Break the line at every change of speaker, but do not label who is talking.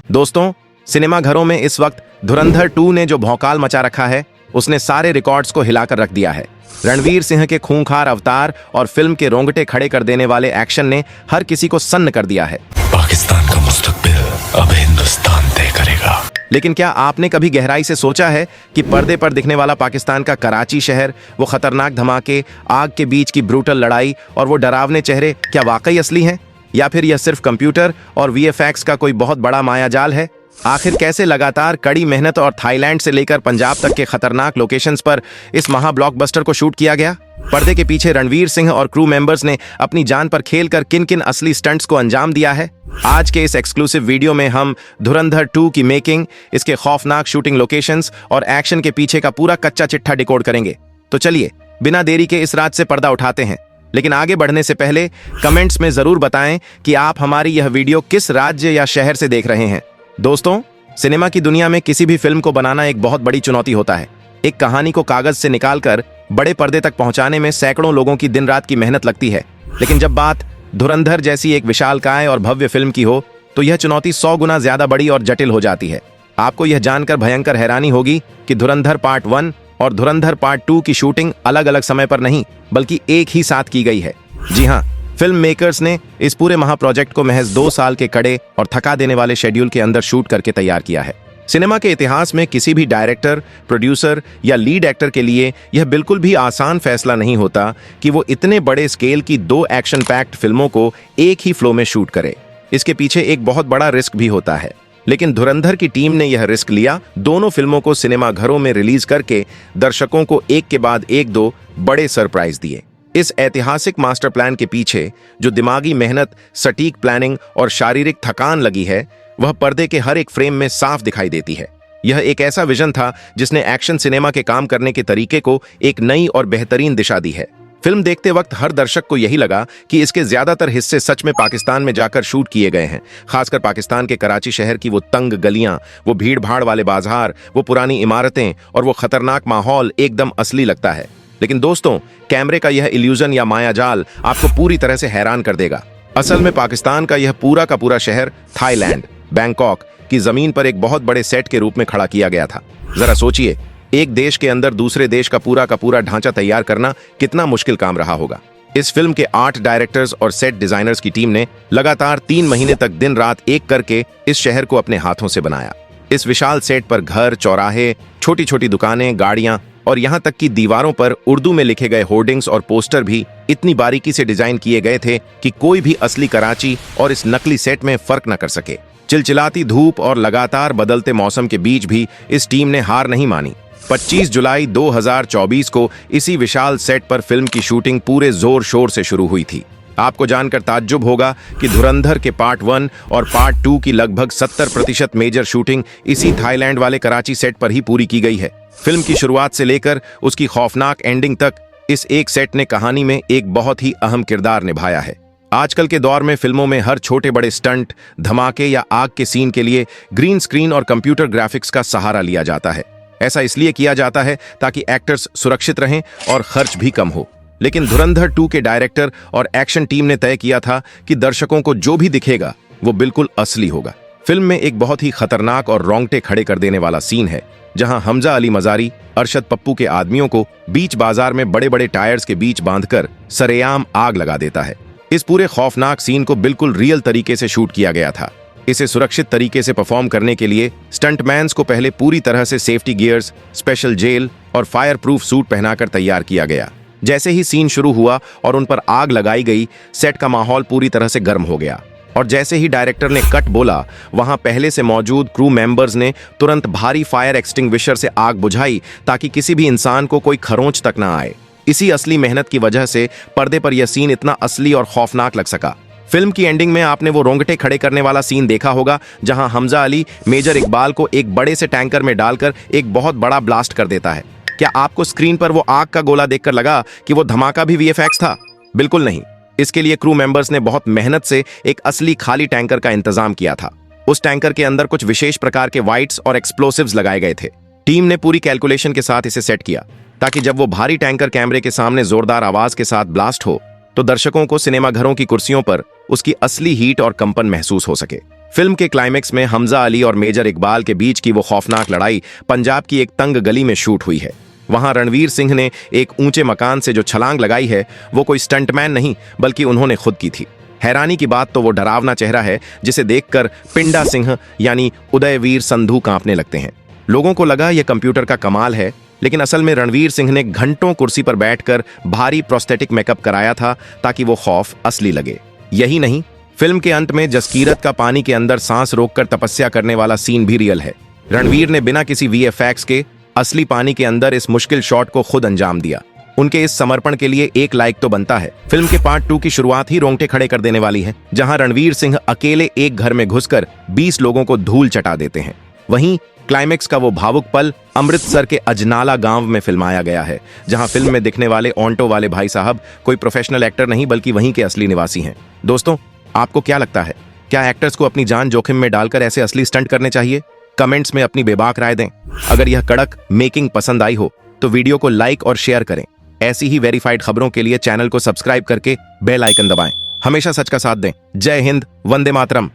दोस्तों, सिनेमा घरों में इस वक्त धुरंधर 2 ने जो भौकाल मचा रखा है, उसने सारे रिकॉर्ड्स को हिलाकर रख दिया है। रणवीर सिंह के खूंखार अवतार और फिल्म के रोंगटे खड़े कर देने वाले एक्शन ने हर किसी को सन्न कर दिया है।
पाकिस्तान का मुस्तकबिल अब हिंदुस्तान तय करेगा।
लेकिन क्या आपने कभी गहराई से सोचा है कि पर्दे पर दिखने वाला पाकिस्तान का कराची शहर, वो खतरनाक धमाके, आग के बीच की ब्रूटल लड़ाई और वो डरावने चेहरे क्या वाकई असली हैं, या फिर यह सिर्फ कंप्यूटर और वीएफएक्स का कोई बहुत बड़ा मायाजाल है? आखिर कैसे लगातार कड़ी मेहनत और थाईलैंड से लेकर पंजाब तक के खतरनाक लोकेशंस पर इस महा ब्लॉकबस्टर को शूट किया गया? पर्दे के पीछे रणवीर सिंह और क्रू मेंबर्स ने अपनी जान पर खेलकर किन किन असली स्टंट्स को अंजाम दिया है? आज के इस एक्सक्लूसिव वीडियो में हम धुरंधर 2 की मेकिंग, इसके खौफनाक शूटिंग लोकेशंस और एक्शन के पीछे का पूरा कच्चा चिट्ठा डिकोड करेंगे। तो चलिए बिना देरी के इस रात से पर्दा उठाते हैं। लेकिन आगे बढ़ने से पहले कमेंट्स में जरूर बताएं कि आप हमारी यह वीडियो किस राज्य या शहर से देख रहे हैं। दोस्तों, सिनेमा की दुनिया में किसी भी फिल्म को बनाना एक बहुत बड़ी चुनौती होता है। एक कहानी को कागज से निकालकर बड़े पर्दे तक पहुंचाने में सैकड़ों लोगों की दिन रात की मेहनत लगती है। लेकिन जब बात धुरंधर जैसी एक विशालकाय और भव्य फिल्म की हो, तो यह चुनौती 100 गुना ज्यादा बड़ी और जटिल हो जाती है। आपको यह जानकर भयंकर हैरानी होगी कि धुरंधर पार्ट 1 और धुरंधर पार्ट 2 की शूटिंग अलग अलग समय पर नहीं, बल्कि एक ही साथ की गई है। जी हाँ, फिल्म मेकर्स ने इस पूरे महाप्रोजेक्ट को महज 2 साल के कड़े और थका देने वाले शेड्यूल के अंदर शूट करके तैयार किया है। सिनेमा के इतिहास में किसी भी डायरेक्टर, प्रोड्यूसर या लीड एक्टर के लिए यह बिल्कुल भी आसान फैसला नहीं होता कि वो इतने बड़े स्केल की 2 एक्शन पैक्ड फिल्मों को एक ही फ्लो में शूट करे। इसके पीछे एक बहुत बड़ा रिस्क भी होता है। लेकिन धुरंधर की टीम ने यह रिस्क लिया, दोनों फिल्मों को सिनेमा घरों में रिलीज करके दर्शकों को एक के बाद एक 2 बड़े सरप्राइज दिए। इस ऐतिहासिक मास्टर प्लान के पीछे जो दिमागी मेहनत, सटीक प्लानिंग और शारीरिक थकान लगी है, वह पर्दे के हर एक फ्रेम में साफ दिखाई देती है। यह एक ऐसा विजन था जिसने एक्शन सिनेमा के काम करने के तरीके को एक नई और बेहतरीन दिशा दी है। फिल्म देखते वक्त हर दर्शक को यही लगा कि इसके ज्यादातर हिस्से सच में पाकिस्तान में जाकर शूट किए गए हैं। खासकर पाकिस्तान के कराची शहर की वो तंग गलियां, वो भीड़ भाड़ वाले बाजार, वो पुरानी इमारतें और वो खतरनाक माहौल एकदम असली लगता है। लेकिन दोस्तों, कैमरे का यह इल्यूजन या मायाजाल आपको पूरी तरह से हैरान कर देगा। असल में पाकिस्तान का यह पूरा का पूरा शहर थाईलैंड, बैंकॉक की जमीन पर एक बहुत बड़े सेट के रूप में खड़ा किया गया था। जरा सोचिए, एक देश के अंदर दूसरे देश का पूरा ढांचा तैयार करना कितना मुश्किल काम रहा होगा। इस फिल्म के 8 डायरेक्टर्स और सेट डिजाइनर्स की टीम ने लगातार 3 महीने तक दिन रात एक करके इस शहर को अपने हाथों से बनाया। इस विशाल सेट पर घर, चौराहे, छोटी छोटी दुकानें, गाड़ियां और यहाँ तक कि दीवारों पर उर्दू में लिखे गए होर्डिंग्स और पोस्टर भी इतनी बारीकी से डिजाइन किए गए थे कि कोई भी असली कराची और इस नकली सेट में फर्क न कर सके। चिलचिलाती धूप और लगातार बदलते मौसम के बीच भी इस टीम ने हार नहीं मानी। 25 जुलाई 2024 को इसी विशाल सेट पर फिल्म की शूटिंग पूरे जोर शोर से शुरू हुई थी। आपको जानकर ताज्जुब होगा कि धुरंधर के पार्ट 1 और पार्ट 2 की लगभग 70% मेजर शूटिंग इसी थाईलैंड वाले कराची सेट पर ही पूरी की गई है। फिल्म की शुरुआत से लेकर उसकी खौफनाक एंडिंग तक इस एक सेट ने कहानी में एक बहुत ही अहम किरदार निभाया है। आजकल के दौर में फिल्मों में हर छोटे बड़े स्टंट, धमाके या आग के सीन के लिए ग्रीन स्क्रीन और कंप्यूटर ग्राफिक्स का सहारा लिया जाता है। ऐसा इसलिए किया जाता है ताकि एक्टर्स सुरक्षित रहें और खर्च भी कम हो। लेकिन धुरंधर 2 के डायरेक्टर और एक्शन टीम ने तय किया था कि दर्शकों को जो भी दिखेगा वो बिल्कुल असली होगा। फिल्म में एक बहुत ही खतरनाक और रोंगटे खड़े कर देने वाला सीन है, जहां हमजा अली मजारी अरशद पप्पू के आदमियों को बीच बाजार में बड़े बड़े टायर्स के बीच बांधकर सरेआम आग लगा देता है। इस पूरे खौफनाक सीन को बिल्कुल रियल तरीके से शूट किया गया था। इसे सुरक्षित तरीके से परफॉर्म करने के लिए स्टंटमैन्स को पहले पूरी तरह से सेफ्टी गियर्स, स्पेशल जेल और फायर प्रूफ सूट पहनाकर तैयार किया गया। जैसे ही सीन शुरू हुआ और उन पर आग लगाई गई, सेट का माहौल पूरी तरह से गर्म हो गया और जैसे ही डायरेक्टर ने कट बोला, वहां पहले से मौजूद क्रू मेंबर्स ने तुरंत भारी फायर एक्सटिंग्विशर से आग बुझाई ताकि किसी भी इंसान को कोई खरोंच तक ना आए। इसी असली मेहनत की वजह से पर्दे पर यह सीन इतना असली और खौफनाक लग सका। फिल्म की एंडिंग में आपने वो रोंगटे खड़े करने वाला सीन देखा होगा, जहां हमजा अली मेजर इकबाल को एक बड़े से टैंकर में डालकर एक बहुत बड़ा ब्लास्ट कर देता है। क्या आपको स्क्रीन पर वो आग का गोला देखकर लगा कि वो धमाका भी वीएफएक्स था? बिल्कुल नहीं। इसके लिए क्रू मेंबर्स ने बहुत मेहनत से एक असली खाली टैंकर का इंतजाम किया था। उस टैंकर के अंदर कुछ विशेष प्रकार के वाइट्स और एक्सप्लोसिव्स लगाए गए थे। टीम ने पूरी कैलकुलेशन के साथ इसे सेट किया ताकि जब वो भारी टैंकर कैमरे के सामने जोरदार आवाज के साथ ब्लास्ट हो तो दर्शकों को सिनेमाघरों की कुर्सियों पर उसकी असली हीट और कंपन महसूस हो सके। फिल्म के क्लाइमेक्स में हमजा अली और मेजर इकबाल के बीच की वो खौफनाक लड़ाई पंजाब की एक तंग गली में शूट हुई है। वहां रणवीर सिंह ने एक ऊंचे मकान से जो छलांग लगाई है वो कोई स्टंटमैन नहीं बल्कि उन्होंने खुद की थी। हैरानी की बात तो वो डरावना चेहरा है जिसे देखकर पिंडा सिंह यानी उदयवीर संधू कांपने लगते हैं। लोगों को लगा यह कंप्यूटर का कमाल है, लेकिन असल में रणवीर सिंह ने घंटों कुर्सी पर बैठकर भारी प्रोस्थेटिक मेकअप कराया था ताकि वो खौफ असली लगे। यही नहीं, फिल्म के अंत में जसकीरत का पानी के अंदर सांस रोककर तपस्या करने वाला सीन भी रियल है। रणवीर ने बिना किसी वीएफएक्स के असली पानी के अंदर इस मुश्किल शॉट को खुद अंजाम दिया। उनके इस समर्पण के लिए एक लाइक तो बनता है। फिल्म के पार्ट 2 की शुरुआत ही रोंगटे खड़े कर देने वाली है, जहां रणवीर सिंह अकेले एक घर में घुसकर 20 लोगों को धूल चटा देते हैं। वहीं क्लाइमेक्स का वो भावुक पल अमृतसर के अजनाला गांव में फिल्माया गया है, जहां फिल्म में दिखने वाले ऑन्टो वाले भाई साहब कोई प्रोफेशनल एक्टर नहीं बल्कि वहीं के असली निवासी हैं। दोस्तों, आपको क्या लगता है, क्या एक्टर्स को अपनी जान जोखिम में डालकर ऐसे असली स्टंट करने चाहिए? कमेंट्स में अपनी बेबाक राय दें। अगर यह कड़क मेकिंग पसंद आई हो तो वीडियो को लाइक और शेयर करें। ऐसी ही वेरीफाइड खबरों के लिए चैनल को सब्सक्राइब करके बेल आइकन दबाएं। हमेशा सच का साथ दें। जय हिंद, वंदे मातरम।